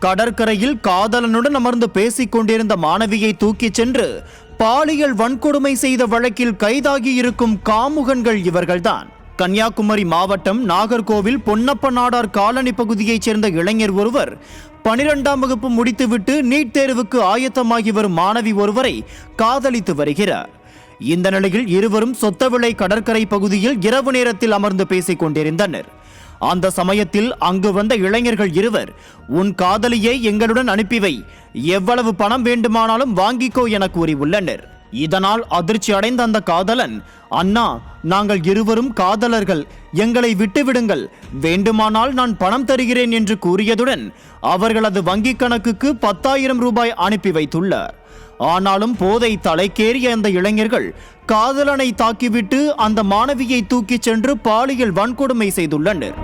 கடற்கரையில் காதலனுடன் அமர்ந்து பேசிக் கொண்டிருந்த மாணவியை தூக்கிச் சென்று பாலியல் வன்கொடுமை செய்த வழக்கில் கைதாகி இருக்கும் காமுகன்கள் இவர்கள்தான். கன்னியாகுமரி மாவட்டம் நாகர்கோவில் பொன்னப்ப நாடார் காலனி பகுதியைச் சேர்ந்த இளைஞர் ஒருவர் 12ஆம் வகுப்பு முடித்துவிட்டு நீட் தேர்வுக்கு ஆயத்தமாகி வரும் மாணவி ஒருவரை காதலித்து வருகிறார். இந்த நிலையில் இருவரும் சொத்தவிளை கடற்கரை பகுதியில் இரவு நேரத்தில் அமர்ந்து பேசிக் கொண்டிருந்தனர். அந்த சமயத்தில் அங்கு வந்த இளைஞர்கள் இருவர், உன் காதலியை எங்களுடன் அனுப்பிவை, எவ்வளவு பணம் வேண்டுமானாலும் வாங்கிக்கோ என கூறியுள்ளனர். இதனால் அதிர்ச்சி அடைந்த அந்த காதலன், அண்ணா, நாங்கள் இருவரும் காதலர்கள், எங்களை விட்டுவிடுங்கள், வேண்டுமானால் நான் பணம் தருகிறேன் என்று கூறியதுடன் அவர்களது வங்கிக் கணக்குக்கு 10,000 ரூபாய் அனுப்பி வைத்துள்ளார். ஆனாலும் போதை தலைக்கேறிய அந்த இளைஞர்கள் காதலனை தாக்கிவிட்டு அந்த மாணவியை தூக்கிச் சென்று பாலியல் வன்கொடுமை செய்துள்ளனர்.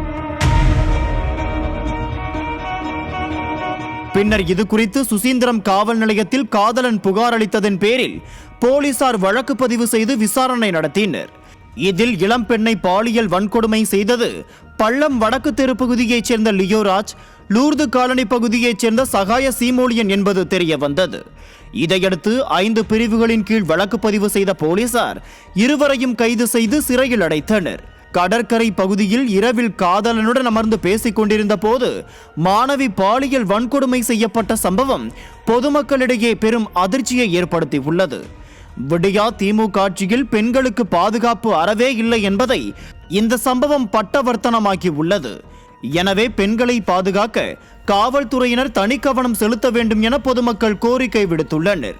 பின்னர் இது குறித்து சுசீந்திரம் காவல் நிலையத்தில் காதலன் புகார் அளித்ததன் பேரில் போலீசார் வழக்கு பதிவு செய்து விசாரணை நடத்தினர். இதில் இளம்பெண்ணை பாலியல் வன்கொடுமை செய்தது பள்ளம் வடக்கு தெரு பகுதியைச் சேர்ந்த லியோராஜ், லூர்து காலனி பகுதியைச் சேர்ந்த சகாய சீமோலியன் என்பது தெரிய வந்தது. இதையடுத்து 5 பிரிவுகளின் கீழ் வழக்கு பதிவு செய்த போலீசார் இருவரையும் கைது செய்து சிறையில் அடைத்தனர். கடற்கரை பகுதியில் இரவில் காதலனுடன் அமர்ந்து பேசிக் கொண்டிருந்த போது மாணவி பாலியல் வன்கொடுமை செய்யப்பட்ட சம்பவம் பொதுமக்களிடையே பெரும் அதிர்ச்சியை ஏற்படுத்தியுள்ளது. விடியா திமுக ஆட்சியில் பெண்களுக்கு பாதுகாப்பு அறவே இல்லை என்பதை இந்த சம்பவம் பட்டவர்த்தனமாக்கி உள்ளது. எனவே பெண்களை பாதுகாக்க காவல்துறையினர் தனி கவனம் செலுத்த வேண்டும் என பொதுமக்கள் கோரிக்கை விடுத்துள்ளனர்.